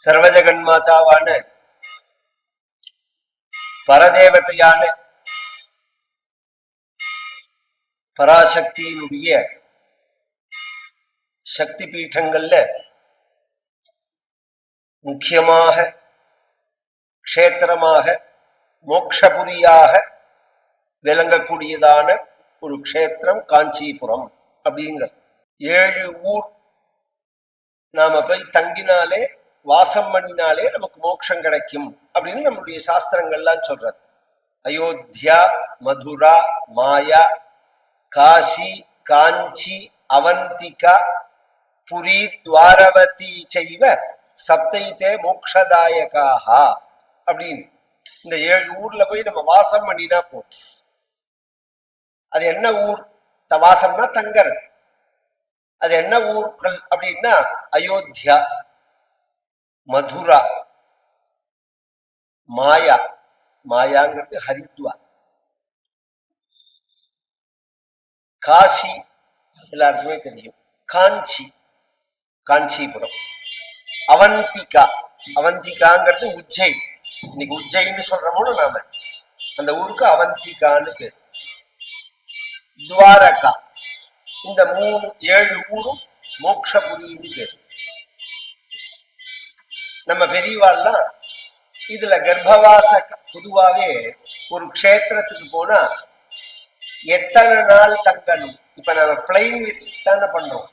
சர்வஜகன்மாதாவான பரதேவதையான பராசக்தியினுடைய சக்தி பீட்டங்கள்ல முக்கியமாக க்ஷேத்திரமாக மோக்ஷபுரியாக விளங்கக்கூடியதான ஒரு க்ஷேத்திரம் காஞ்சிபுரம் அப்படிங்கிற 7 ஊர் நாம போய் தங்கினாலே வாசம் பண்ணினாலே நமக்கு மோட்சம் கிடைக்கும் அப்படின்னு நம்மளுடைய சாஸ்திரங்கள்லாம் சொல்றது. அயோத்தியா, மதுரா, மாயா, காசி, காஞ்சி, அவந்திகா, புரி, துவாரவதி செய்வ சப்தைத்தே மோக்ஷதாயகாக அப்படின்னு இந்த 7 ஊர்ல போய் நம்ம வாசம் பண்ணினா போதும். அது என்ன ஊர்? வாசம்னா தங்கறது. அது என்ன ஊர்கள் அப்படின்னா அயோத்தியா, மதுரா, மாயா, மாயாங்கிறது ஹரித்வார், காசி எல்லாருக்குமே தெரியும், காஞ்சி காஞ்சிபுரம், அவந்திகா, அவந்திகாங்கிறது உஜ்ஜைன். இன்னைக்கு உஜ்ஜைன்னு சொல்றோமோ நாம, அந்த ஊருக்கு அவந்திகான்னு பேர். துவாரகா. இந்த 7 ஊரும் மோக்ஷபுரின்னு பேர். நம்ம பெரியவாள்லாம் இதுல கர்ப்பவாச பொதுவாவே ஒரு க்ஷேத்திரத்துக்கு போனா எத்தனை நாள் தங்கணும்? இப்ப நம்ம பிளைன் விசிட் தானே பண்றோம்.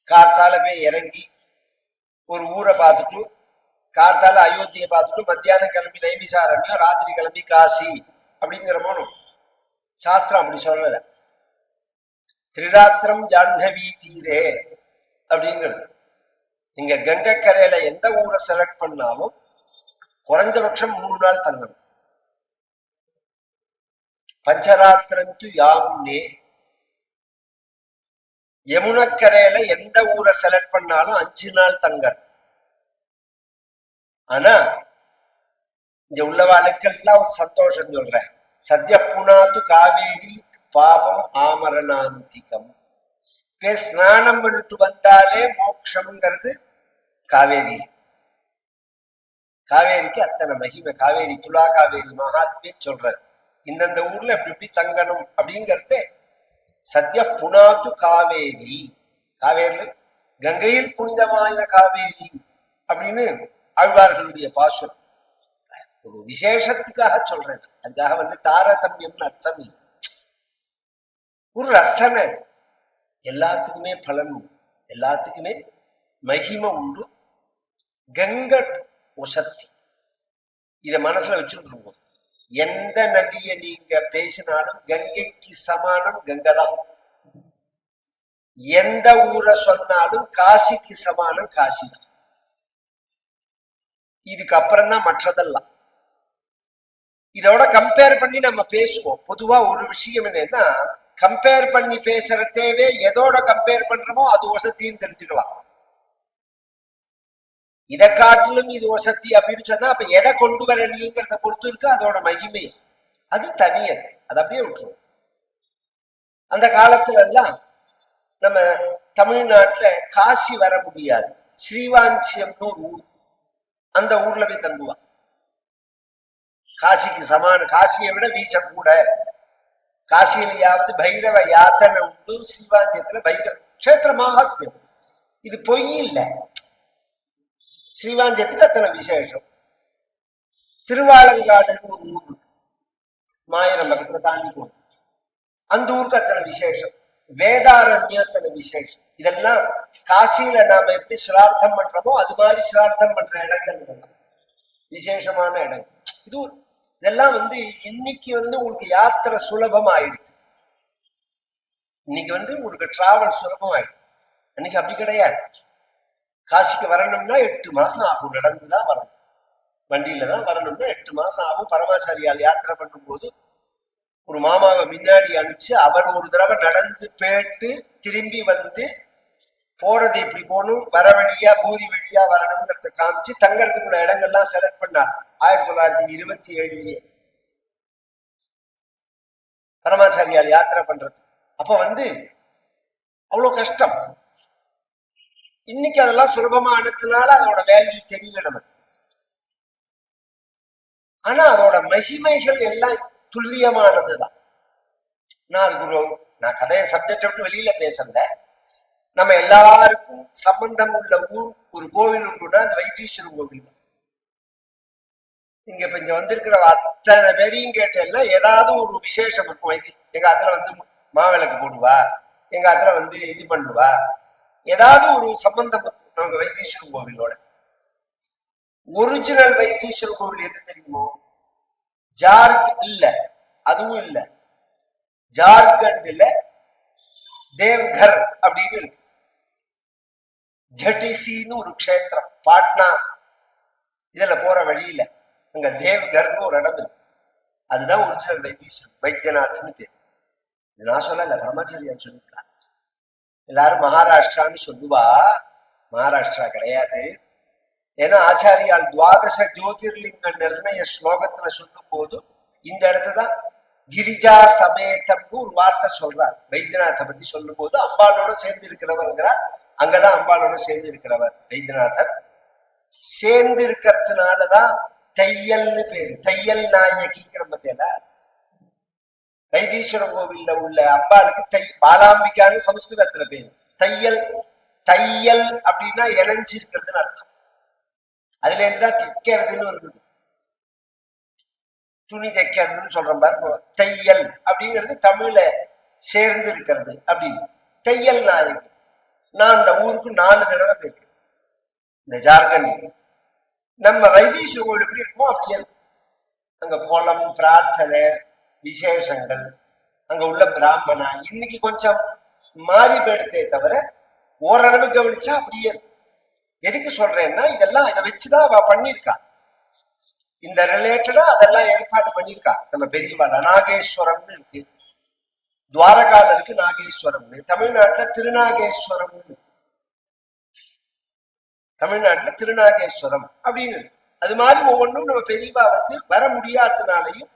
கார்த்தால போய் இறங்கி ஒரு ஊரை பார்த்துட்டு, கார்த்தால அயோத்தியை பார்த்துட்டு மத்தியானம் கிளம்பி நைமிசாரண்யம், ராத்திரி கிளம்பி காசி அப்படிங்கிற போனோம். சாஸ்திரம் அப்படி சொல்லல. திரிராத்திரம் ஜாஹ்னவி தீரே அப்படிங்கிறது. நீங்க கங்கைக்கரையில எந்த ஊரை செலக்ட் பண்ணாலும் குறைஞ்சபட்சம் 3 நாள் தங்கணும். பஞ்சராத்திரந்து யாமுனே. யமுனக்கரையில எந்த ஊரை செலக்ட் பண்ணாலும் 5 நாள் தங்கணும். ஆனா இங்க உள்ளவாளுக்கெல்லாம் ஒரு சந்தோஷம் சொல்றேன். சத்ய புனாத்து காவேரி பாபம் ஆமரணாந்திகம். ஸ்நானம் பண்ணிட்டு வந்தாலே மோட்சம்ங்கிறது காவேரி. காவேரிக்கு அத்தனை மகிமை. காவேரி துலா காவேரி மகாத்மே சொல்றது. இந்தந்த ஊர்ல எப்படி எப்படி தங்கணும் அப்படிங்கிறது. சத்ய புனாத்து காவேரி. காவேரி கங்கையில் புனிதமான காவேரி அப்படின்னு ஆழ்வார்களுடைய பாசுரம். ஒரு விசேஷத்துக்காக சொல்றேன். அதுக்காக தாரதமியம்னு அர்த்தம் இல்லை. ஒரு ரசனை. எல்லாத்துக்குமே பலன் உண்டு, எல்லாத்துக்குமே மகிமை உண்டு. கங்கை உசத்தி. இத மனசுல வச்சுட்டு எந்த நதியை நீங்க பேசினாலும் கங்கைக்கு சமானம் கங்கைதான். எந்த ஊரை சொன்னாலும் காசிக்கு சமானம் காசி தான். இதுக்கு அப்புறம் தான் மற்றதெல்லாம். இதோட கம்பேர் பண்ணி நம்ம பேசுவோம். பொதுவா ஒரு விஷயம் என்னன்னா, கம்பேர் பண்ணி பேசுற தேவை. எதோட கம்பேர் பண்றோமோ அது வசத்தின்னு தெரிஞ்சுக்கலாம். இதை காட்டிலும் இது வசதி அப்படின்னு சொன்னா அப்ப எதை கொண்டு வர நீங்கிறத பொறுத்து இருக்கு அதோட மகிமை. அது தனியது. அது அப்படியே விட்டுரும். அந்த காலத்துல எல்லாம் நம்ம தமிழ்நாட்டுல காசி வர முடியாது. ஸ்ரீவாஞ்சியம்னு ஒரு ஊர். அந்த ஊர்ல போய் தங்குவான். காசிக்கு சமான, காசியை விட வீச்ச கூட. காசியிலையாவது பைரவ யாத்தனை உண்டு. ஸ்ரீவாஞ்சியத்துல பைரவ கஷேத்திரமாக. இது பொய் இல்லை. ஸ்ரீவாஞ்சியத்துக்கு அத்தனை விசேஷம். திருவாலங்காடுன்னு ஒரு ஊர் மாயிரம் பக்கத்துல தாண்டி போகும். அந்த ஊருக்கு அத்தனை விசேஷம். வேதாரண்யத்தனை விசேஷம். இதெல்லாம் காசியில நாம எப்படி சிரார்த்தம் பண்றோமோ அது மாதிரி சிரார்த்தம் பண்ற இடங்கள் இதெல்லாம் விசேஷமான இடங்கள். இதெல்லாம் இன்னைக்கு உங்களுக்கு யாத்திரை சுலபம் ஆயிடுது. இன்னைக்கு உங்களுக்கு டிராவல் சுலபம் ஆயிடுது. அன்னைக்கு அப்படி கிடையாது. காசிக்கு வரணும்னா 8 மாசம் ஆகும். நடந்துதான் வரணும். வண்டியில தான் வரணும்னா 8 மாசம் ஆகும். பரமாச்சாரியால் யாத்திரை பண்ணும் போது ஒரு மாமாவை முன்னாடி அனுப்பிச்சு அவர் ஒரு தடவை நடந்து போயிட்டு திரும்பி போறது இப்படி போகணும், வர வழியா பூரி வழியா வரணும்ன்றத காமிச்சு தங்கறதுக்குள்ள இடங்கள்லாம் செலக்ட் பண்ணார். 1927 பரமாச்சாரியால் யாத்திரை பண்றது. அப்ப அவ்வளவு கஷ்டம். இன்னைக்கு அதெல்லாம் சுலபமானதுனால அதோட வேல்யூ தெரியல நமக்கு. ஆனா அதோட மகிமைகள் எல்லாம் துல்லியமானதுதான். நான் கதையை சப்ஜெக்ட் விட்டு வெளியில பேசல. நம்ம எல்லாருக்கும் சம்பந்தம் உள்ள ஊர் ஒரு கோவில் உண்டுன்னா அந்த வைத்தீஸ்வரன் கோவில். இங்க இப்ப இங்க வந்திருக்கிற அத்தனை பேரையும் கேட்டேன்னா ஏதாவது ஒரு விசேஷம் இருக்கும். எங்க ஆத்துல மாவிளக்கு போடுவா, எங்க ஆத்துல இது பண்ணுவா, ஏதாவது ஒரு சம்பந்தம் இருக்கும் நமக்கு வைத்தீஸ்வரன் கோவிலோட. ஒரிஜினல் வைத்தீஸ்வரன் கோவில் எது தெரியுமோ? இல்ல, அதுவும் இல்ல, ஜார்க்கண்ட்ல தேவ்கர் அப்படின்னு இருக்கு. ஜட்டிசின்னு ஒரு க்ஷேத்திரம் பாட்னா இதுல போற வழியில அங்க தேவ்கர்னு ஒரு இடம் இருக்கு. அதுதான் ஒரிஜினல் வைத்தீஸ்வரன், வைத்தியநாத்னு பேர். இது நான் சொல்லல, பிரம்மச்சாரியார் சொல்லியிருக்காங்க. எல்லாரும் மகாராஷ்டிரான்னு சொல்லுவா, மகாராஷ்டிரா கிடையாது. ஏன்னா ஆச்சாரியால் துவாதச ஜோதிர்லிங்க நிர்ணய ஸ்லோகத்துல சொல்லும் போது இந்த இடத்துதான் கிரிஜா சமேதம்னு ஒரு வார்த்தை சொல்றார். வைத்தியநாத்தை பத்தி சொல்லும் போது அம்பாளோட சேர்ந்து இருக்கிறவர்ங்கிறார். அங்கதான் அம்பாளோட சேர்ந்து இருக்கிறவர் வைத்தியநாதர். சேர்ந்து இருக்கிறதுனாலதான் தையல்னு பேரு. தையல் நாயகிங்கிற பத்தியில வைத்தீஸ்வரன் கோவில்ல உள்ள அம்பாளுக்கு பாலாம்பிகான்னு சமஸ்கிருதத்துல பேரு. தையல் தையல் அப்படின்னா இணைஞ்சு இருக்கிறதுன்னு அர்த்தம். அதுல இருந்துதான் தைக்கிறதுன்னு வந்தது. துணி தைக்கிறதுன்னு சொல்றோம் பாருங்க. தையல் அப்படிங்கிறது தமிழ்ல சேர்ந்து இருக்கிறது அப்படின்னு. தையல் நாயகி. நான் அந்த ஊருக்கு 4 தடவை போயிருக்கேன் இந்த ஜார்க்கண்ட். நம்ம வைத்தீஸ்வரன் கோவில் எப்படி இருக்குமோ அப்படியே அங்க கோலம், பிரார்த்தனை, விசேஷங்கள், அங்க உள்ள பிராமணா இன்னைக்கு கொஞ்சம் மாறி போயிடுத்தே தவிர ஓரளவு கவனிச்சா அப்படியே. எதுக்கு சொல்றேன்னா இதெல்லாம் இதை வச்சுதான் அவ பண்ணிருக்கா. இந்த ரிலேட்டடா அதெல்லாம் ஏற்பாடு பண்ணிருக்கா. நம்ம பெரியவா நாகேஸ்வரம்னு இருக்கு, துவாரகால இருக்கு நாகேஸ்வரம்னு. தமிழ்நாட்டுல திருநாகேஸ்வரம்னு, தமிழ்நாட்டுல திருநாகேஸ்வரம் அப்படின்னு. அது மாதிரி ஒவ்வொன்றும் நம்ம பெரியவா வர முடியாதனாலையும்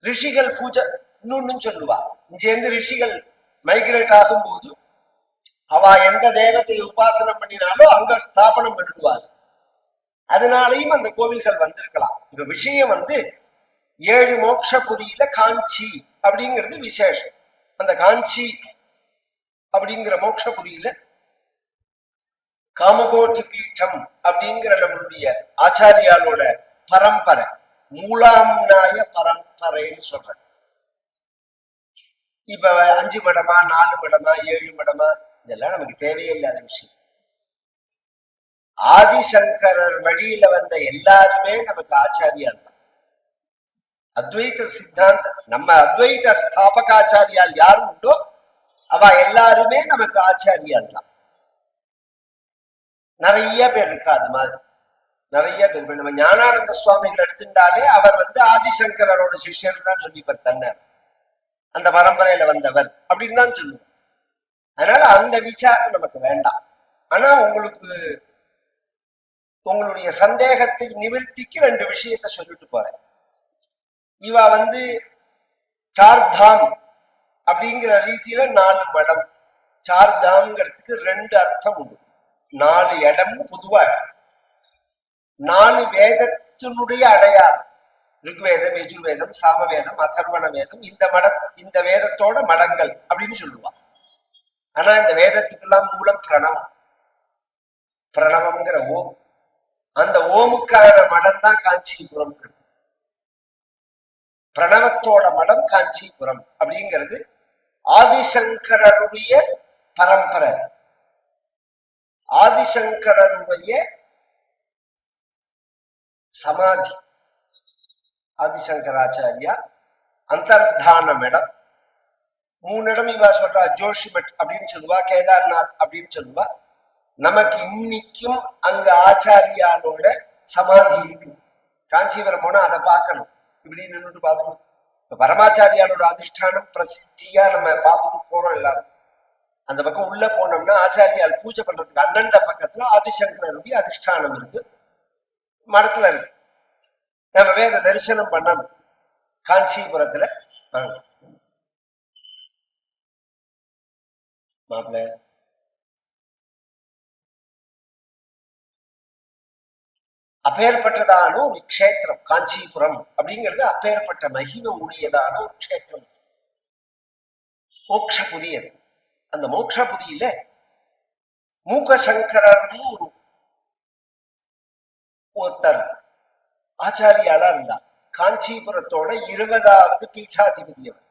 ரிஷிகள் பூஜை இன்னொன்னு சொல்லுவா. இங்கேருந்து ரிஷிகள் மைக்ரேட் ஆகும் போது அவ எந்த தேவத்தையை உபாசனம் பண்ணினாலோ அங்க ஸ்தாபனம் பண்ணிடுவாங்க. அதனாலையும் அந்த கோவில்கள் வந்திருக்கலாம். இப்ப விஷயம் 7 மோட்சபுரியில காஞ்சி அப்படிங்கிறது விசேஷம். அந்த காஞ்சி அப்படிங்கிற மோட்சபுரியில காமகோட்டி பீட்சம் அப்படிங்கிற நம்மளுடைய ஆச்சாரியாலோட பரம்பரை, மூலாம்நாய பரம்பரைன்னு சொல்ற. இப்ப 5 மடமா 4 மடமா 7 மடமா இதெல்லாம் நமக்கு தேவையே இல்லாத விஷயம். ஆதிசங்கரர் வழியில வந்த எல்லாருமே நமக்கு ஆச்சாரியால் தான். அத்வைத சித்தாந்த நம்ம அத்வைத ஸ்தாபகாச்சாரியால் யாரும் உண்டோ அவ எல்லாருமே நமக்கு ஆச்சாரியால் தான். நிறைய பேர் இருக்கா அது மாதிரி, நிறைய பேர். நம்ம ஞானானந்த சுவாமிகள் எடுத்துட்டாலே அவர் ஆதிசங்கரோட சிஷ்யர் தான் சொல்லிப்பார் தன்னை, அந்த பரம்பரையில வந்தவர் அப்படின்னு தான் சொல்லுவார். அதனால அந்த விசாரம் நமக்கு வேண்டாம். ஆனா உங்களுடைய சந்தேகத்தை நிவர்த்திக்கு 2 விஷயத்த சொல்லிட்டு போறேன். இவ சார்தாம் அப்படிங்கிற ரீதியில 4 மடம். சார்தாம்ங்கிறதுக்கு 2 அர்த்தம் உண்டு. 4 இடம் பொதுவா, 4 வேதத்தினுடைய அடையாளம். ருக்வேதம், யஜுர்வேதம், சாமவேதம், அதர்வண வேதம், இந்த வேதத்தோட மடங்கள் அப்படின்னு சொல்லுவா. ஆனா இந்த வேதத்துக்கெல்லாம் மூலம் பிரணவம். பிரணவம்ங்கிற ஓம், அந்த ஓமுக்கான மடம் தான் காஞ்சிபுரம். பிரணவத்தோட மடம் காஞ்சிபுரம் அப்படிங்கிறது ஆதிசங்கரருடைய பரம்பரை. ஆதிசங்கரருடைய சமாதி, ஆதிசங்கராச்சாரியா அந்தர்தானம் இடம். 3 இடம் இவா சொல்றா. ஜோஷிமட் அப்படின்னு சொல்லுவா, கேதார்நாத் அப்படின்னு சொல்லுவா. நமக்கு இன்னைக்கும் அங்க ஆச்சாரியானோட சமாதி இருக்கு. காஞ்சிபுரம் போனா அதை பார்க்கணும். இப்படி நின்றுட்டு பார்த்துக்கணும். இப்ப பரமாச்சாரியானோட அதிஷ்டானம் பிரசித்தியா நம்ம பார்த்துட்டு போறோம் எல்லாரும். அந்த பக்கம் உள்ள போனோம்னா ஆச்சாரியால் பூஜை பண்றதுக்கு அண்ணண்ட பக்கத்துல ஆதிசங்கரருடைய அதிஷ்டானம் இருக்கு, மடத்துல இருக்கு. நம்ம வேத தரிசனம் பண்ணணும் காஞ்சிபுரத்துல. மாப்பிள்ள அப்பேற்பட்டதான ஒரு க்ஷேத்திரம் காஞ்சிபுரம் அப்படிங்கிறது அப்பேற்பட்ட மகிமை உடையதான ஒரு க்ஷேத்திரம். மோட்சபுதி அது. அந்த மோட்சபுதியில மூக்கசங்கரர்னு ஒருத்தர் ஆச்சாரியாளா இருந்தார். காஞ்சிபுரத்தோட 20வது பீட்டாதிபதி அவர்.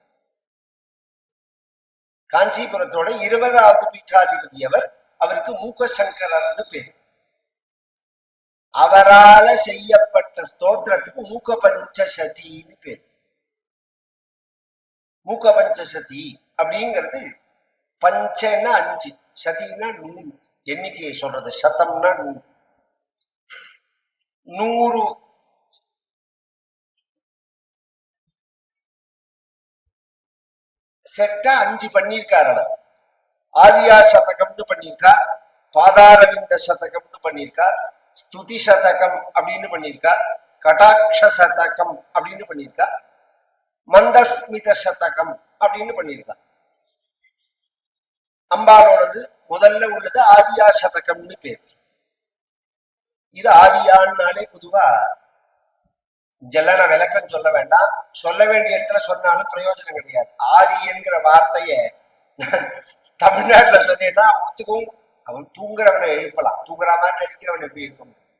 காஞ்சிபுரத்தோட 20வது பீட்டாதிபதி அவர். அவருக்கு மூக்கசங்கரர்னு பேர். அவரால செய்யப்பட்ட ஸ்தோத்திரத்துக்கு மூக்க பஞ்சசதின்னு பேர். மூக்க பஞ்சசதி அப்படிங்கிறது பஞ்சன்னா 5, சதினா 100, எண்ணிக்கையை சொல்றது. சதம்னா 100. 100 செட்டா 5 பண்ணியிருக்கார் அவர். ஆரியா சதகம்னு பண்ணியிருக்கார், பாதாரவிந்த சதகம்னு பண்ணியிருக்கார், ஸ்துதி சதகம் அப்படின்னு பண்ணியிருக்கார், கடாட்ச சதகம் அப்படின்னு பண்ணியிருக்கார், மந்தஸ்மித சதகம் அப்படின்னு பண்ணியிருக்கார். அம்பாலோடது முதல்ல உள்ளது ஆரியா சதகம்னு பேர். இது ஆரியான்னாலே பொதுவா ஜல்லன விளக்கம் சொல்ல வேண்டாம், சொல்ல வேண்டிய இடத்துல சொன்னாலும் பிரயோஜனம் கிடையாது. ஆரி என்கிற வார்த்தைய தமிழ்நாட்டுல சொன்னேன்னா ஒத்துக்கும். அவன் தூங்குறவனை எழுப்பலாம், தூங்குற மாதிரி நடிக்கிறவன் எப்படி எழுப்ப முடியும்?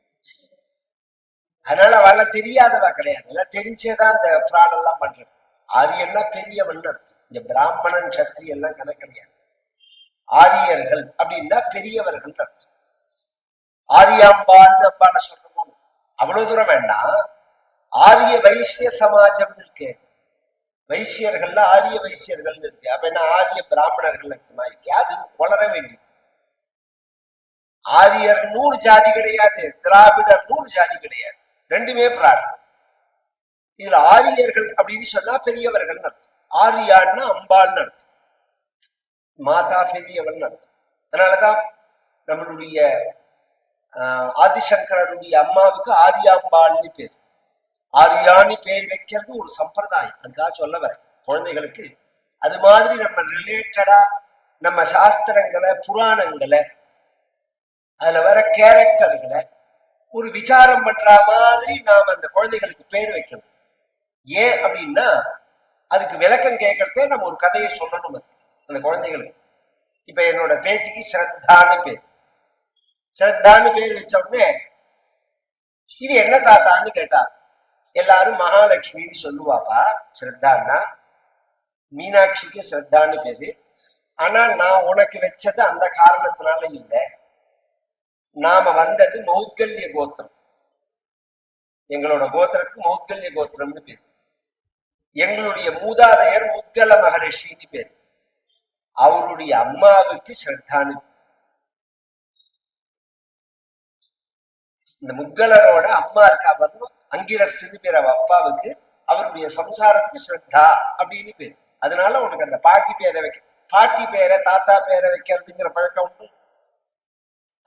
அதனால அவள தெரியாதவா கிடையாது, எல்லாம் தெரிஞ்சேதான் இந்த ஃப்ராட் எல்லாம் பண்றது. ஆரியன்னா பெரியவன் அர்த்தம். இந்த பிராமணன் சத்திரி எல்லாம் கணக்கு கிடையாது. ஆரியர்கள் அப்படின்னா பெரியவர்கள் அர்த்தம். ஆரியாம்பான்னு அம்பான சொல்றோமோ அவ்வளவு தூரம் வேண்டாம். ஆரிய வைசிய சமாஜம் இருக்கு, வைசியர்கள்ல ஆரிய வைசியர்கள் இருக்கு. அப்ப என்ன ஆரிய பிராமணர்கள் இருக்குமா? அது வளர வேண்டியது. ஆரியர் 100 ஜாதி கிடையாது, திராவிடர் 100 ஜாதி கிடையாது, ரெண்டுமே பிராட். இதுல ஆரியர்கள் அப்படின்னு சொன்னா பெரியவர்கள் அர்த்தம். ஆரியான்னா அம்பாள்னு அர்த்தம், மாதா பெரியவன் அர்த்தம். அதனாலதான் நம்மளுடைய ஆதிசங்கரருடைய அம்மாவுக்கு ஆரியாம்பாள்னு பேர். ஆரியானி பேர் வைக்கிறது ஒரு சம்பிரதாயம். அதுக்காக சொல்ல வரேன் குழந்தைகளுக்கு. அது மாதிரி நம்ம ரிலேட்டடா நம்ம சாஸ்திரங்களை புராணங்களை அதுல வர கேரக்டர்களை ஒரு விசாரம் பண்ற மாதிரி நாம அந்த குழந்தைகளுக்கு பேர் வைக்கணும். ஏன் அப்படின்னா அதுக்கு விளக்கம் கேட்கறதே நம்ம ஒரு கதையை சொல்லணும் அந்த குழந்தைகளுக்கு. இப்ப என்னோட பேத்திக்கு ஸ்ரத்தான்னு பேர். ஸ்ரத்தான்னு பேர் வச்ச உடனே இது என்ன தாத்தான்னு கேட்டா எல்லாரும் மகாலட்சுமின்னு சொல்லுவாப்பா. ஸ்ரத்தான்னா மீனாட்சிக்கு ஸ்ரத்தான்னு பேரு. ஆனா நான் உனக்கு வச்சது அந்த காரணத்தினால இல்லை. நாம வந்தது மௌத்கல்ய கோத்திரம். எங்களோட கோத்திரத்துக்கு மௌத்கல்ய கோத்திரம்னு பேரு. எங்களுடைய மூதாதையர் முத்கல மகரிஷின்னு பேரு. அவருடைய அம்மாவுக்கு ஸ்ரத்தானு. இந்த முத்கலரோட அம்மா இருக்கா பாருங்க, அங்கிரஸ்ன்னு பேர் அவ அப்பாவுக்கு. அவருடைய சம்சாரத்துக்கு ஸ்ரத்தா அப்படின்னு பேரு. அதனால உனக்கு அந்த பாட்டி பேரை வைக்க, பாட்டி பேரை தாத்தா பேரை வைக்கிறதுங்கிற பழக்கம் உண்டு.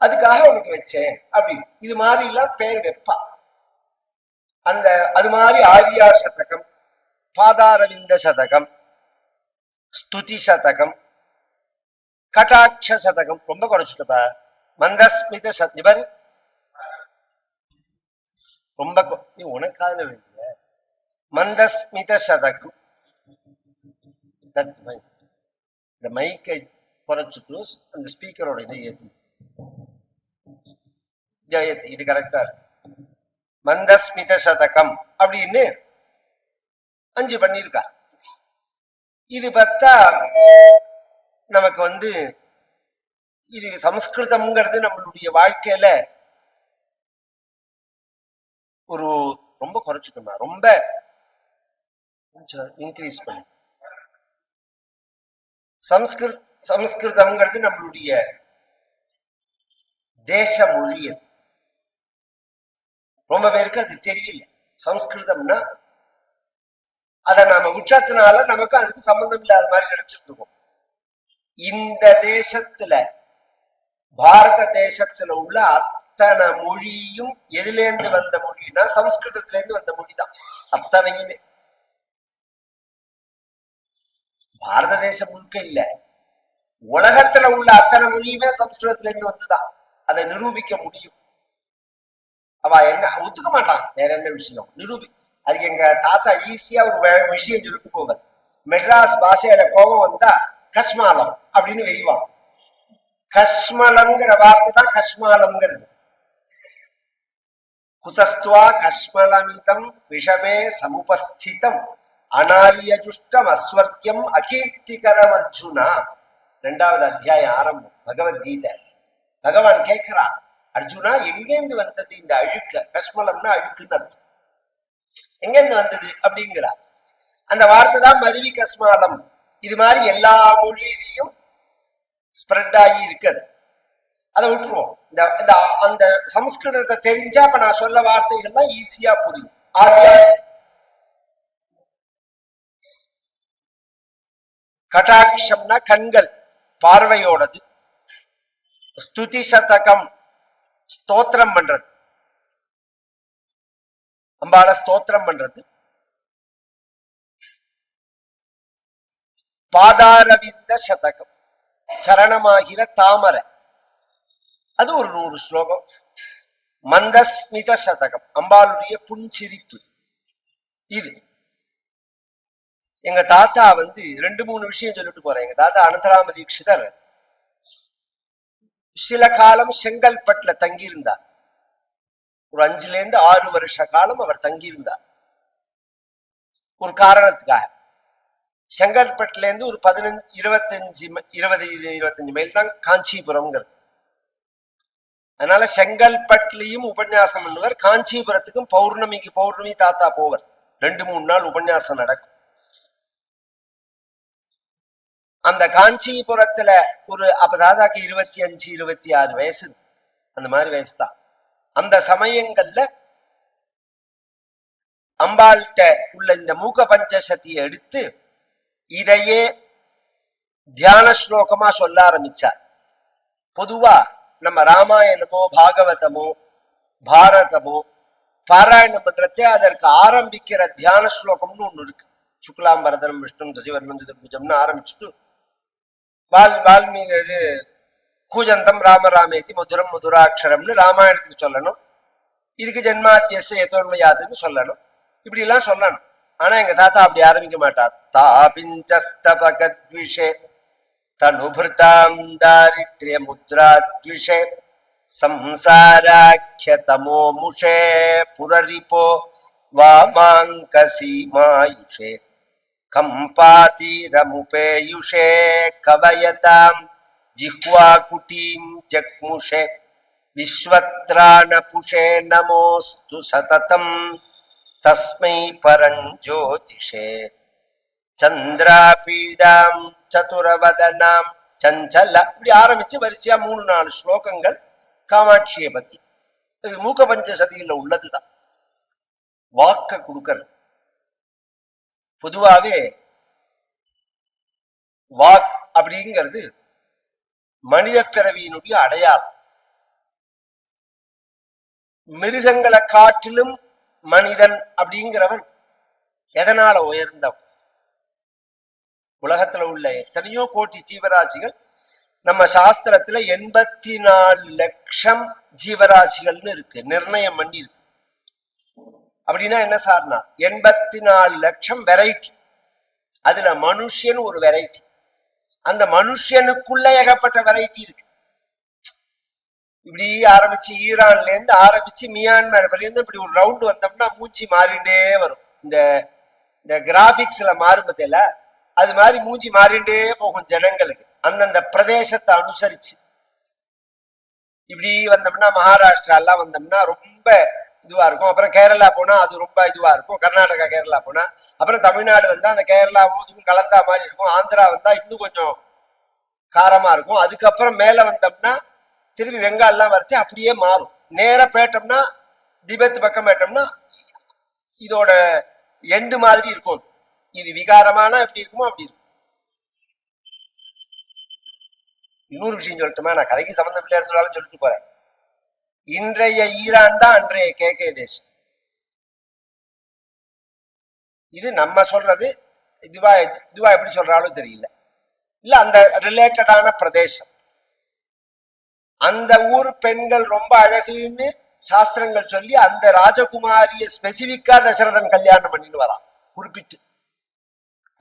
அதுக்காக உனக்கு வச்சேன் அப்படின்னு. இது மாதிரி எல்லாம் பேர் வைப்பா. அந்த அது மாதிரி ஆரியா சதகம், பாதாரவிந்த சதகம், ஸ்துதி சதகம், கடாட்ச சதகம் ரொம்ப குறைச்சிட்டுப்பா. மந்தஸ்மித சத்னிபர் ரொம்ப உனக்காக வேண்டிய மந்தஸ்மித சதகம். இந்த மைக்கை குறைச்சிட்டு அந்த ஸ்பீக்கரோட இதை ஏற்றி இது கரெக்டா இருக்கு. மந்தஸ்மித சதகம் அப்படின்னு 5 பண்ணிருக்கா. இது பார்த்தா நமக்கு இது சம்ஸ்கிருதம்ங்கிறது நம்மளுடைய வாழ்க்கையில ஒரு ரொம்ப குறைச்சிட்டோமா, ரொம்ப இன்க்ரீஸ் பண்ணி. சம்ஸ்கிருதம்ங்கிறது நம்மளுடைய தேச மொழி. ரொம்ப பேருக்கு அது தெரியல. சம்ஸ்கிருதம்னா அதை நாம விட்டத்தினால நமக்கு அதுக்கு சம்பந்தம் இல்லாத மாதிரி நினைச்சிருக்கோம். இந்த தேசத்துல, பாரத தேசத்துல உள்ள அத்தனை மொழியும் எதுலேருந்து வந்த மொழினா சம்ஸ்கிருதத்துல இருந்து வந்த மொழிதான் அத்தனையுமே. பாரத தேசம் முழுக்க இல்ல, உலகத்துல உள்ள அத்தனை மொழியுமே சம்ஸ்கிருதத்துல இருந்து வந்துதான். அதை நிரூபிக்க முடியும். அவ அவ என்ன ஒத்துக்க மாட்டான். வேற என்ன விஷயம் நிரூபி. அதுக்கு எங்க தாத்தா ஈஸியா ஒரு விஷயம் சொல்லிட்டு போவார். மெட்ராஸ் பாஷையில கோபம் வந்தா கஸ்மாலம் அப்படின்னு வெய்வான். கஸ்மலம்ங்கிற வார்த்தை தான் கஸ்மாலம்ங்கிறது. குதஸ்துவா கஸ்மலமிதம் விஷமே சமுபஸ்திதம் அனாரியஜுஷ்டம் அஸ்வர்க்கியம் அகீர்த்திகரம் அர்ஜுனா. 2வது அத்தியாயம் ஆரம்பம் பகவத்கீதை. பகவான் கேட்கிறான், அர்ஜுனா எங்கேருந்து வந்தது இந்த அழுக்க? கஸ்மலம்னா அழுக்குன்னு அர்த்தம். எங்கேருந்து வந்தது அப்படிங்கிறார். அந்த வார்த்தை தான் மருவி கஸ்மாலம். இது மாதிரி எல்லா மொழியிலையும் ஸ்ப்ரெட் ஆகி இருக்கிறது. அதை விட்டுருவோம். இந்த அந்த சம்ஸ்கிருதத்தை தெரிஞ்சா அப்ப நான் சொல்ல வார்த்தைகள் தான் ஈஸியா புரியும். ஆரியா கட்டாட்சம்னா கண்கள், பார்வையோடது. ஸ்துதி சதகம் ஸ்தோத்திரம் பண்றது, அம்பால ஸ்தோத்திரம் பண்றது. பாதாரவிந்த சதகம் சரணமாகிற தாமரை, அது ஒரு 100 ஸ்லோகம். மந்தஸ்மித சதகம் அம்பாளுடைய புன்சிரிப்பு. இது எங்க தாத்தா 2-3 விஷயம் சொல்லிட்டு போறேன். எங்க தாத்தா அனந்தராம தீட்சிதர் சில காலம் செங்கல்பட்டுல தங்கியிருந்தார். ஒரு 5-6 வருஷ காலம் அவர் தங்கியிருந்தார். ஒரு காரணத்துக்காக. செங்கல்பட்டுல இருந்து ஒரு 15-20-25 மைல் தான் காஞ்சிபுரம்ங்கிறது. அதனால செங்கல்பட்டுலயும் உபன்யாசம் பண்ணுவார், காஞ்சிபுரத்துக்கும் பௌர்ணமிக்கு பௌர்ணமி தாத்தா போவர். 2-3 நாள் உபன்யாசம் நடக்கும். அந்த காஞ்சிபுரத்துல ஒரு அப்ப தாதாக்கு 25-26 வயசு, அந்த மாதிரி வயசு தான். அந்த சமயங்கள்ல அம்பாள்கிட்ட உள்ள இந்த மூக பஞ்சசதியை எடுத்து இதையே தியான ஸ்லோகமா சொல்ல ஆரம்பிச்சார். பொதுவா நம்ம ராமாயணமோ பாகவதமோ பாரதமோ பாராயணம் பண்றதே அதற்கு ஆரம்பிக்கிற தியான ஸ்லோகம்னு ஒண்ணு இருக்கு. சுக்லாம்பரதனம் விஷ்ணு சசிவர்ணம் சதுர்புஜம்னு ஆரம்பிச்சுட்டு வால்மீகி இது கூஜந்தம் ராமராமேதி மதுரம் மதுராட்சரம்னு ராமாயணத்துக்கு சொல்லணும். இதுக்கு ஜென்மாத்தியச யதோன்மயாதுன்னு சொல்லணும். இப்படி எல்லாம் சொல்லணும். ஆனா எங்க தாத்தா அப்படி ஆரம்பிக்க மாட்டார். தாபிஞ்சஸ்தபகத்விஷே தனுபிருதாம் தாரித்ரிய முத்ராத்விஷே சம்சாராக்கிய தமோமுஷே புரரிபோ வாமாங்கசீமாயுஷே கம்பாதீரமுபேயுஷே கவயதாம் ஜிஹ்வாகுடீம் ஜக்முஷே விஸ்வத்ராணபுஷே நமோஸ்து சததம் தஸ்மை பரஞ்சோதிஷே சந்திராபீடாம் சதுரவதனாம் சஞ்சல. இப்படி ஆரம்பிச்சு வரிசையா 3-4 ஸ்லோகங்கள் காமாட்சியை பத்தி. இது மூக்க பஞ்சசதியில உள்ளதுதான். வாக்க கொடுக்கறது. பொதுவாவே வாக் அப்படிங்கிறது மனித பிறவியினுடைய அடையாளம். மிருகங்களை காட்டிலும் மனிதன் அப்படிங்கிறவன் எதனால உயர்ந்தவன்? உலகத்துல உள்ள எத்தனையோ கோடி ஜீவராசிகள், நம்ம சாஸ்திரத்துல 84 லட்சம் ஜீவராசிகள்னு இருக்கு, நிர்ணயம் பண்ணி இருக்கு. அப்படின்னா என்ன சார்னா 84 லட்சம் வெரைட்டி. அதுல மனுஷன் ஒரு வெரைட்டி. அந்த மனுஷனுக்குள்ள ஏகப்பட்ட வெரைட்டி இருக்கு. இப்படி ஆரம்பிச்சு ஈரான்ல இருந்து ஆரம்பிச்சு மியான்மர் வரையும் இப்படி ஒரு ரவுண்டு வந்தோம்னா மூஞ்சி மாறிண்டே வரும். இந்த கிராபிக்ஸ்ல மாறுபதில்ல, அது மாதிரி மூஞ்சி மாறிண்டே போகும் ஜனங்களுக்கு அந்தந்த பிரதேசத்தை அனுசரிச்சு. இப்படி வந்தோம்னா மகாராஷ்டிரா எல்லாம் வந்தோம்னா ரொம்ப இதுவா இருக்கும். அப்புறம் கேரளா போனா அது ரொம்ப இதுவா இருக்கும். கர்நாடகா கேரளா போனா, அப்புறம் தமிழ்நாடு வந்தா அந்த கேரளாவும் இதுவும் கலந்தா மாதிரி இருக்கும். ஆந்திரா வந்தா இன்னும் கொஞ்சம் காரமா இருக்கும். அதுக்கப்புறம் மேல வந்தோம்னா திரும்பி வெங்காயம்லாம் வரைச்சு அப்படியே மாறும். நேர பேட்டோம்னா திபெத் பக்கம் பேட்டோம்னா இதோட எண்டு மாதிரி இருக்கும். இது விகாரமான எப்படி இருக்குமோ அப்படி இருக்கும். இன்னொரு விஷயம் சொல்லட்டுமா? நான் கதைக்கு சம்பந்தம் இல்லை இருந்தாலும் சொல்லிட்டு போறேன். இன்றைய ஈரான் தான் அன்றைய கேகே தேசம். இது நம்ம சொல்றது இதுவா எப்படி சொல்றாலும் தெரியல. இல்ல அந்த ரிலேட்டடான பிரதேசம். அந்த ஊர் பெண்கள் ரொம்ப அழகுன்னு சாஸ்திரங்கள் சொல்லி அந்த ராஜகுமாரிய ஸ்பெசிபிக்கா தசரதன் கல்யாணம் பண்ணிட்டு வரான். குறிப்பிட்டு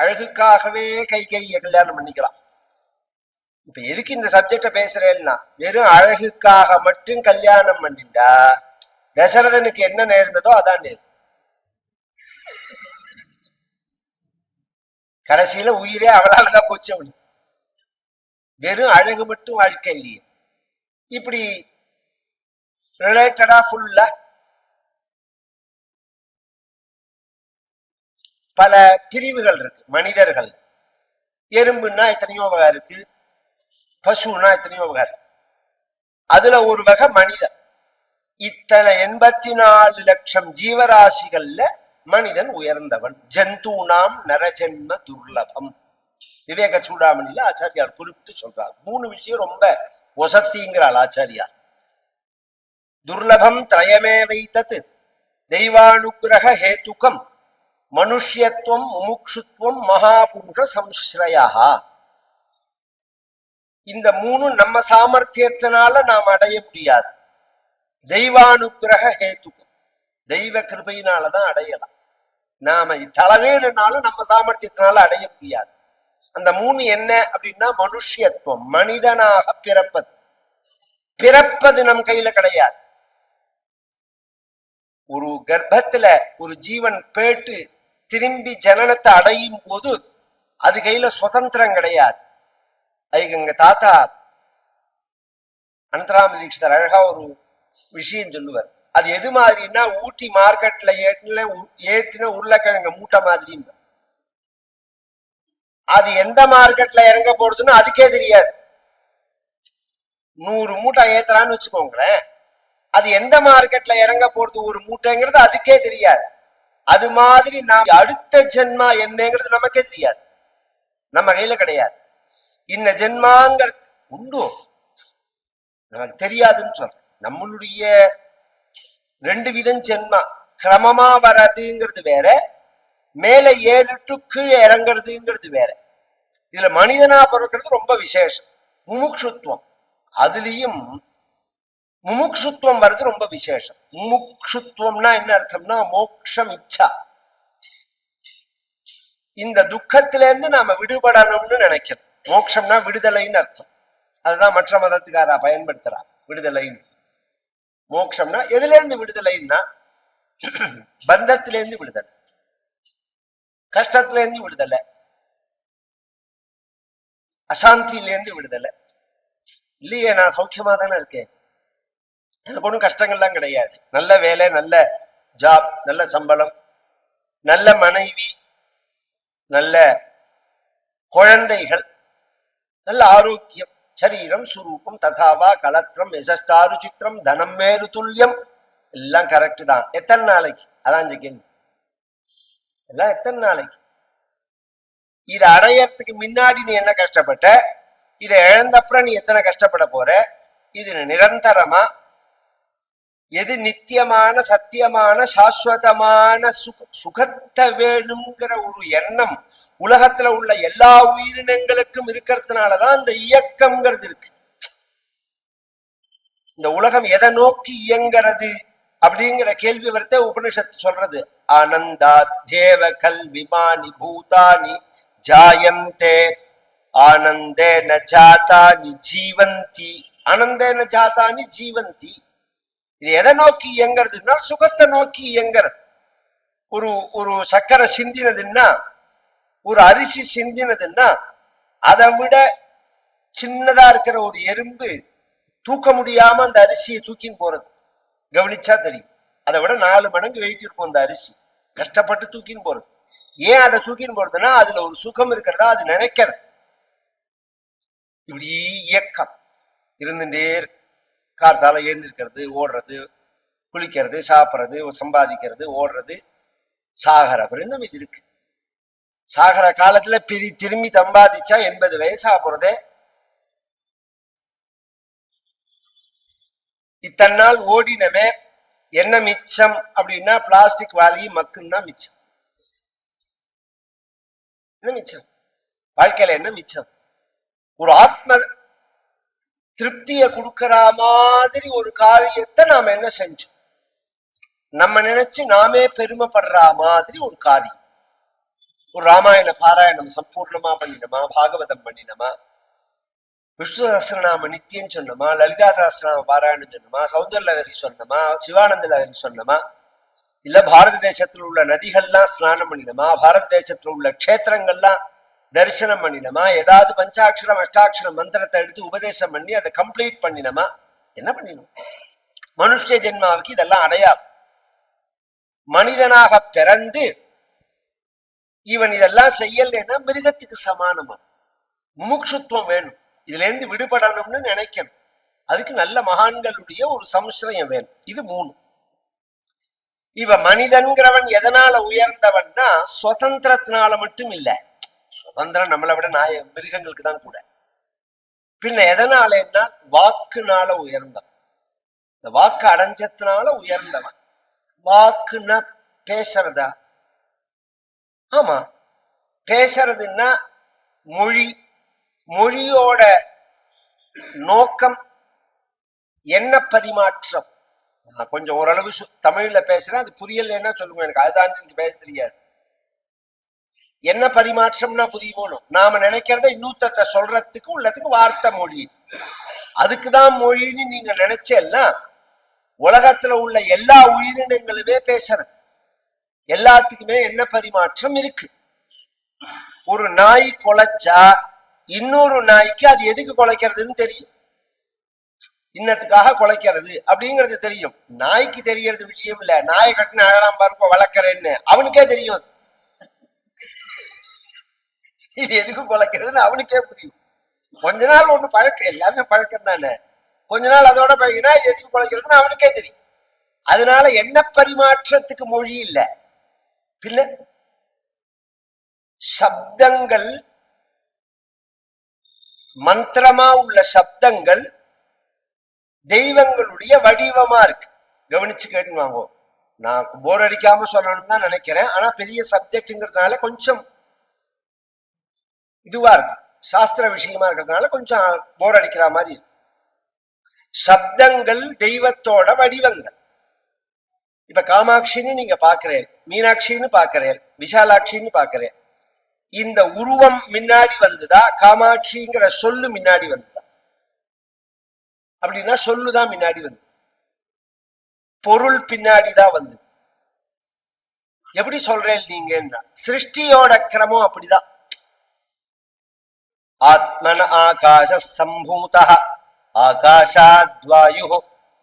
அழகுக்காகவே கையை கல்யாணம் பண்ணிக்கிறான். இப்ப எதுக்கு இந்த சப்ஜெக்ட பேசுறேன்னா, வெறும் அழகுக்காக மட்டும் கல்யாணம் பண்ணிட்டா தசரதனுக்கு என்ன நேர்ந்ததோ அதான் நேர்ந்தது. கடைசியில உயிரே அவளாலதான் போச்சு அவனுக்கு. வெறும் அழகு மட்டும் வாழ்க்கை இல்லையே. இப்படி ரிலேட்டடா ஃபுல்லா பல பிரிவுகள் இருக்கு மனிதர்கள். எறும்புன்னா எத்தனையோ வகை இருக்கு, பசுன்னா எத்தனையோ வகை இருக்கு. அதுல ஒரு வகை மனிதன். இத்தனை 84 லட்சம் ஜீவராசிகள்ல மனிதன் உயர்ந்தவன். ஜந்தூனாம் நரஜன்ம துர்லபம். விவேக சூடாமணியில ஆச்சாரியார் குறிப்பிட்டு சொல்றார். 3 விஷயம் ரொம்ப ஒசத்திங்கிறாள் ஆச்சாரியார். துர்லபம் திரயமே வைத்தது தெய்வானுகிரக ஹேத்துக்கம் மனுஷ்யத்துவம் முமுக்ஷுத்துவம் மகாபுருஷ சம்ஸ்ரயா. இந்த 3 நம்ம சாமர்த்தியத்தினால நாம் அடைய முடியாது. தெய்வானுகிரக ஹேத்துக்கம், தெய்வ கிருபையினாலதான் அடையலாம். நாம தலைவேனாலும் நம்ம சாமர்த்தியத்தினால அடைய முடியாது. அந்த 3 என்ன அப்படின்னா, மனுஷ்யத்துவம், மனிதனாக பிறப்பது. பிறப்பது நம் கையில கிடையாது. ஒரு கர்ப்பத்துல ஒரு ஜீவன் பேட்டு திரும்பி ஜனனத்தை அடையும் போது அது கையில சுதந்திரம் கிடையாது. அதுக்கு எங்க தாத்தா அனந்தராம தீட்சிதர் அழகா ஒரு விஷயம் சொல்லுவார். அது எது மாதிரின்னா, ஊட்டி மார்க்கெட்ல ஏத்தின உருளைக்கிழங்கு மூட்டை மாதிரி. அது எந்த மார்க்கெட்ல இறங்க போறதுன்னு அதுக்கே தெரியாது. 100 மூட்டை ஏத்துறான்னு வச்சுக்கோங்களேன், அது எந்த மார்க்கெட்ல இறங்க போறது ஒரு மூட்டைங்கிறது அதுக்கே தெரியாது. அது மாதிரி நாம் அடுத்த ஜென்மா என்னங்கிறது நமக்கே தெரியாது, நம்ம கையில கிடையாது. இன்ன ஜென்மாங்கிறது உண்டு, நமக்கு தெரியாதுன்னு சொல்றேன். நம்மளுடைய 2 விதம் ஜென்மா. கிரமமா வர்றதுங்கிறது வேற, மேல ஏறிட்டு கீழே இறங்குறதுங்கிறது வேற. இதுல மனிதனா பிறக்கிறது ரொம்ப விசேஷம். முமுக்ஷுத்துவம், அதுலயும் முமுக்ஷுத்துவம் வர்றது ரொம்ப விசேஷம். முமுக்ஷுத்துவம்னா என்ன அர்த்தம்னா, மோட்சம் இச்சா. இந்த துக்கத்தில இருந்து நாம விடுபடணும்னு நினைக்கிறோம். மோட்சம்னா விடுதலைன்னு அர்த்தம். அதுதான் மற்ற மதத்துக்காரா பயன்படுத்துறா விடுதலைன்னு. மோட்சம்னா எதுல இருந்து விடுதலைன்னா, பந்தத்திலேருந்து விடுதலை, கஷ்டத்திலேருந்து விடுதலை, அசாந்தியிலேருந்து விடுதலை. இல்லையே, நான் சௌக்கியமா தானே இருக்கேன், எனக்கு ஒன்றும் கஷ்டங்கள்லாம் கிடையாது. நல்ல வேலை, நல்ல ஜாப், நல்ல சம்பளம், நல்ல மனைவி, நல்ல குழந்தைகள், நல்ல ஆரோக்கியம், சரீரம் சுரூபம் ததாவா கலத்திரம் யசஸ்தாரு சித்திரம் தனம் மேலு துல்லியம், எல்லாம் கரெக்டு தான். எத்தனை நாளைக்கு? அதான் கேள்வி. எல்லாம் எத்தனை நாளைக்கு? இதை அடையறதுக்கு முன்னாடி நீ என்ன கஷ்டப்பட்ட, இதை இழந்தப்புறம் நீ எத்தனை கஷ்டப்பட போற? இது நிரந்தரமா, எது நித்தியமான சத்தியமான சாஸ்வதமான சுகத்தை வேணுங்கிற ஒரு எண்ணம் உலகத்துல உள்ள எல்லா உயிரினங்களுக்கும் இருக்கிறதுனாலதான் இந்த இயக்கம்ங்கிறது இருக்கு. இந்த உலகம் எதை நோக்கி இயங்கிறது அப்படிங்கிற கேள்வி வரத்தை உபனிஷத்து சொல்றது. ஆனந்தா தேவ கல் விமானி பூதானி ஜாயந்தே ஆனந்தேன ஜாதானி ஜீவந்தி. ஆனந்தேன ஜாதானி ஜீவந்தி. இது எதை நோக்கி இயங்கிறதுனா, சுகத்தை நோக்கி இயங்கிறது. ஒரு சக்கரை சிந்தினதுன்னா, ஒரு அரிசி சிந்தினதுன்னா, அதை விட சின்னதா இருக்கிற ஒரு எறும்பு தூக்க முடியாம அந்த அரிசியை தூக்கின்னு போறது கவனிச்சா தெரியும். அதை விட 4 மடங்கு வெயிட் இருக்கும் அந்த அரிசி, கஷ்டப்பட்டு தூக்கின்னு போறது. ஏன் அதை தூக்கின்னு போறதுன்னா, அதுல ஒரு சுகம் இருக்கிறதா அது நினைக்கிறது. இப்படி இயக்கம் இருந்துட்டே இருக்கு. கார்த்தால எழுந்திருக்கிறது, ஓடுறது, குளிக்கிறது, சாப்பிட்றது, சம்பாதிக்கிறது, ஓடுறது, சாகர பிறந்தம் இது இருக்கு. சாகர காலத்துல திரும்பி சம்பாதிச்சா 80 வயசா போறதே. இத்தனை நாள் ஓடினமே என்ன மிச்சம் அப்படின்னா, பிளாஸ்டிக் வாலி மக்குன்னா மிச்சம். என்ன மிச்சம்? வாழ்க்கையில என்ன மிச்சம்? ஒரு ஆத்ம திருப்தியை கொடுக்கிற மாதிரி ஒரு காரியத்தை நாம என்ன செஞ்சோம்? நம்ம நினைச்சு நாமே பெருமைப்படுற மாதிரி ஒரு காரியம். ஒரு ராமாயண பாராயணம் சம்பூர்ணமா பண்ணினோமா, பாகவதம் பண்ணினோமா, விஷ்ணு சஹஸ்ரநாம நித்தியம் சொன்னோமா, லலிதா சஹஸ்ரநாம பாராயணம் சொன்னோமா, சௌந்தர்லஹரி சொன்னோமா, சிவானந்த லஹரி சொன்னோமா, இல்ல பாரத தேசத்துல உள்ள நதிகள்லாம் ஸ்நானம் பண்ணினோமா, பாரத தேசத்துல உள்ள க்ஷேத்திரங்கள்லாம் தரிசனம் பண்ணினோமா, ஏதாவது பஞ்சாட்சரம் அஷ்டாட்சரம் மந்திரத்தை எடுத்து உபதேசம் பண்ணி அதை கம்ப்ளீட் பண்ணினோமா, என்ன பண்ணினோம்? மனுஷ ஜென்மாவுக்கு இதெல்லாம் அடையாது. மனிதனாக பிறந்து இவன் இதெல்லாம் செய்யலைன்னா மிருகத்துக்கு சமானமா. முமுட்சுத்துவம் வேணும், இதுல இருந்து விடுபடணும்னு நினைக்கணும். அதுக்கு நல்ல மகான்களுடைய ஒரு சம்ஸ்ரயம் வேணும். இது 3. இவ மனிதன்கிறவன் எதனால உயர்ந்தவன்னா சுதந்திரத்தினால மட்டும் இல்ல. சுதந்திரம் நம்மளை விட மிருகங்களுக்கு தான் கூட. பின்ன எதனாலன்னா வாக்குனால உயர்ந்தவன். இந்த வாக்கு அடைஞ்சத்தினால உயர்ந்தவன். வாக்குன்னா பேசுறதா? ஆமா, பேசுறதுன்னா மொழி. மொழியோட நோக்கம் என்ன பரிமாற்றம். நான் கொஞ்சம் ஓரளவு தமிழ்ல பேசுறேன், அது புரியலன்னா சொல்லுங்க எனக்கு, அதுதான் எனக்கு பேச தெரியாது. என்ன பரிமாற்றம்னா புரியுமோ? நாம நினைக்கிறத இன்னொருத்த சொல்றதுக்கு உள்ளதுக்கு வார்த்தை மொழி. அதுக்குதான் மொழின்னு நீங்க நினைச்சேன்னா உலகத்துல உள்ள எல்லா உயிரினங்களுமே பேசுறது. எல்லாத்துக்குமே என்ன பரிமாற்றம் இருக்கு. ஒரு நாய் குலைச்சா இன்னொரு நாய்க்கு அது எதுக்கு குலைக்கிறதுன்னு தெரியும். இன்னத்துக்காக குலைக்கிறது அப்படிங்கிறது தெரியும். நாய்க்கு தெரியறது விஷயம் இல்ல. நாயை கட்டின அழகாம் பாருங்க வளர்க்கறேன்னு அவனுக்கே தெரியும். இது எதுக்கு குலைக்கிறதுன்னு அவனுக்கே புரியும். கொஞ்ச நாள் ஒண்ணு பழக்கம், எல்லாமே பழக்கம் தானே. கொஞ்ச நாள் அதோட பழகினா எதுக்கு குலைக்கிறதுன்னு அவனுக்கே தெரியும். அதனால என்ன பரிமாற்றத்துக்கு மொழி இல்ல. பின்ன சப்தங்கள், மந்திரமா உள்ள சப்தங்கள் தெய்வங்களுடைய வடிவமா இருக்கு. கவனிச்சு கேட்டு வாங்கோ. நான் போர் அடிக்காம சொல்லணும்னு தான் நினைக்கிறேன். ஆனா பெரிய சப்ஜெக்ட்ங்கிறதுனால கொஞ்சம் இதுவா இருக்கு, சாஸ்திர விஷயமா இருக்கிறதுனால கொஞ்சம் போர் அடிக்கிற மாதிரி இருக்கு. சப்தங்கள் தெய்வத்தோட வடிவங்கள். இப்ப காமாட்சின்னு நீங்க பாக்குறேன், மீனாட்சின்னு பாக்குறேன், விஷாலாட்சின்னு பாக்குறேன். இந்த உருவம் முன்னாடி வந்துதா, காமாட்சிங்கிற சொல்லு முன்னாடி வந்துதா? அப்படின்னா சொல்லுதான் முன்னாடி வந்து, பொருள் பின்னாடிதான் வந்து. எப்படி சொல்றேன் நீங்க? சிருஷ்டியோட கிரமம் அப்படிதான். ஆத்மன ஆகாஷ சம்பூதா ஆகாஷாத் வாயு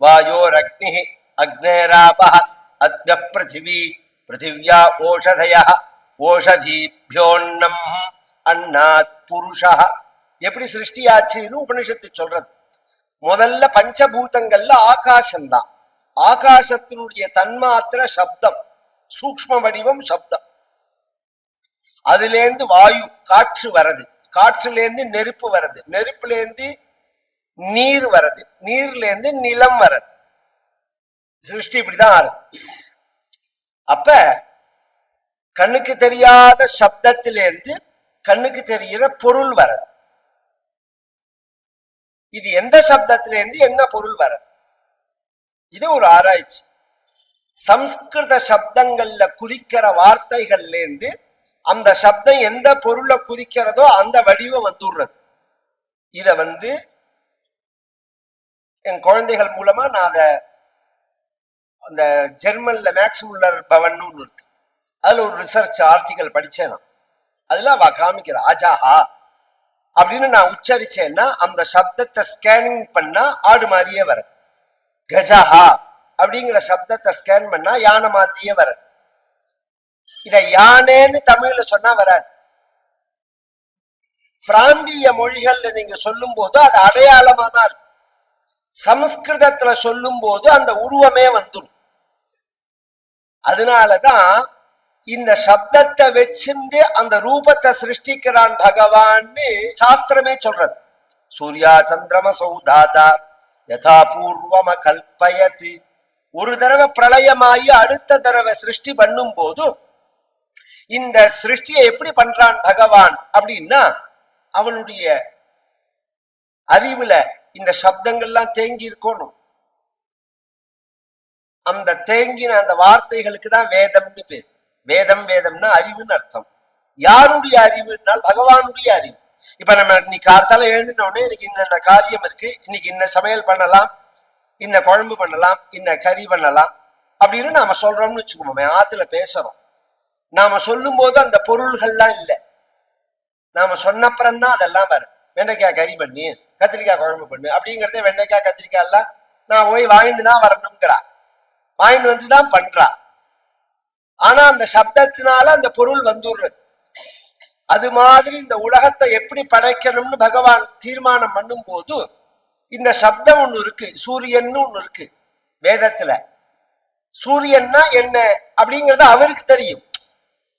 வாயோரக்னி அக்னேராபஹ அத்ய பிருத்திவி பிருத்திவ்யா ஓஷதயः ஓஷதீப்யோன்னம் அன்னாத் புருஷः. எப்படி சிருஷ்டி ஆச்சுன்னு உபனிஷத்து சொல்றது. முதல்ல பஞ்சபூதங்கள்ல ஆகாசம்தான். ஆகாசத்தினுடைய தன்மாத்திர சப்தம், சூக்ஷ்ம வடிவம் சப்தம். அதுலேருந்து வாயு காற்று வருது, காற்றுலேருந்து நெருப்பு வருது, நெருப்புலேருந்து நீர் வருது, நீர்லேருந்து நிலம் வருது. சிருஷ்டி இப்படிதான் ஆறுது. அப்ப கண்ணுக்கு தெரியாத சப்தத்திலேருந்து கண்ணுக்கு தெரிகிற பொருள் வருது. இது எந்த சப்தத்திலேருந்து என்ன பொருள் வருது? இது ஒரு ஆராய்ச்சி. சம்ஸ்கிருத சப்தங்கள்ல குறிக்கிற வார்த்தைகள்ல இருந்து அந்த சப்தம் எந்த பொருளை குறிக்கிறதோ அந்த வடிவம் வந்துடுறது. இத என் குழந்தைகள் மூலமா நான் அத அந்த ஜெர்மன்ல மேக்ஸ் முல்லர் பவன் இருக்கு, அதுல ஒரு ரிசர்ச் ஆர்டிகல் படிச்சேன். அதுல அவ காமிக்கிற ஆஜாஹா அப்படின்னு நான் உச்சரிச்சேன்னா அந்த சப்தத்தை ஸ்கேனிங் பண்ணா ஆடு மாதிரியே வர. கஜஹா அப்படிங்கிற சப்தத்தை ஸ்கேன் பண்ணா யானை மாதிரியே வர. இத யானேன்னு தமிழ்ல சொன்னா வராது. பிராந்திய மொழிகள்ல நீங்க சொல்லும் போது அது அடையாளமா தான் இருக்கும். சமஸ்கிருதத்துல சொல்லும் போது அந்த உருவமே வந்துடும். அதனாலதான் இந்த சப்தத்தை வச்சிருந்து அந்த ரூபத்தை சிருஷ்டிக்கிறான் பகவான்னு சாஸ்திரமே சொல்றது. சூர்யா சந்திரம சௌதாதா யதா பூர்வம கல்பயதி. ஒரு தடவை பிரளயமாயி அடுத்த தடவை சிருஷ்டி பண்ணும் போது இந்த சிருஷ்டியை எப்படி பண்றான் பகவான் அப்படின்னா, அவனுடைய அறிவுல இந்த சப்தங்கள்லாம் தேங்கி இருக்கணும். அந்த தேங்கின அந்த வார்த்தைகளுக்கு தான் வேதம்னு பேர். வேதம் வேதம்னா அறிவுன்னு அர்த்தம். யாருடைய அறிவுனால் பகவானுடைய அறிவு. இப்ப நம்ம இன்னைக்கு காலத்தால எழுந்தினோடனே இன்னைக்கு இன்ன காரியம் இருக்கு, இன்னைக்கு இன்ன சமையல் பண்ணலாம், இன்ன குழம்பு பண்ணலாம், இன்ன கறி பண்ணலாம் அப்படின்னு நாம சொல்றோம்னு வச்சுக்கோமே. ஆத்துல பேசுறோம், நாம சொல்லும் போது அந்த பொருள்கள்லாம் இல்லை, நாம சொன்னப்புறம்தான் அதெல்லாம் வருது. வெண்டைக்காய் கறி பண்ணி கத்திரிக்காய் குழம்பு பண்ணு அப்படிங்கிறதே வெண்டைக்காய் கத்திரிக்காய் எல்லாம் நான் போய் வாங்கிட்டுதான் வரணுங்கிறா, வாங்கிட்டு வந்துதான் பண்றா. ஆனா அந்த சப்தத்தினால அந்த பொருள் வந்துடுறது. அது மாதிரி இந்த உலகத்தை எப்படி படைக்கணும்னு பகவான் தீர்மானம் பண்ணும் போது இந்த சப்தம் ஒண்ணு இருக்கு, சூரியன்னு ஒண்ணு இருக்கு வேதத்துல. சூரியன்னா என்ன அப்படிங்கறது அவருக்கு தெரியும்.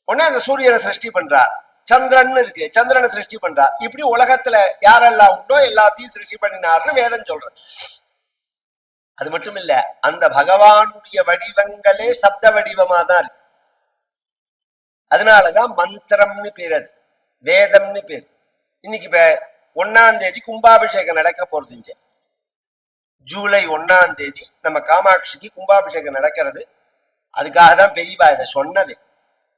உடனே அந்த சூரியனை சிருஷ்டி பண்றார். சந்திரன் இருக்கு, சந்திரனை சிருஷ்டி பண்றார். இப்படி உலகத்துல யாரெல்லாம் உண்டோ எல்லாத்தையும் சிருஷ்டி பண்ணினார்னு வேதம் சொல்றது. அது மட்டும் இல்ல, அந்த பகவானுடைய வடிவங்களே சப்த வடிவமா தான் இருக்கு. அதனாலதான் மந்திரம்னு பேர், அது வேதம்னு பேர். இன்னைக்கு இப்ப 1ஆம் தேதி கும்பாபிஷேகம் நடக்க போறது. ஜூலை 1ஆம் தேதி நம்ம காமாட்சிக்கு கும்பாபிஷேகம் நடக்கிறது. அதுக்காக தான் பெரியவா இதை சொன்னது.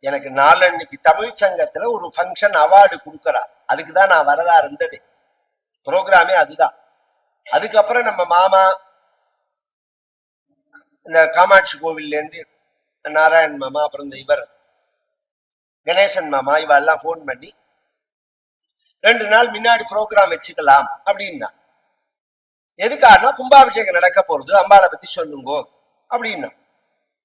எனக்கு நாளன்னைக்கு தமிழ் சங்கத்துல ஒரு ஃபங்க்ஷன் அவார்டு கொடுக்கறா, அதுக்குதான் நான் வரதா இருந்தது. ப்ரோக்ராமே அதுதான். அதுக்கப்புறம் நம்ம மாமா இந்த காமாட்சி கோவில்ல இருந்து நாராயண் மாமா, அப்புறம் இந்த இவர் கணேசன் மாமா, இவெல்லாம் போன் பண்ணி 2 நாள் முன்னாடி ப்ரோக்ராம் வச்சுக்கலாம் அப்படின்னா. எதுக்காகனா கும்பாபிஷேகம் நடக்க போறது, அம்பாளை பத்தி சொல்லுங்க அப்படின்னா.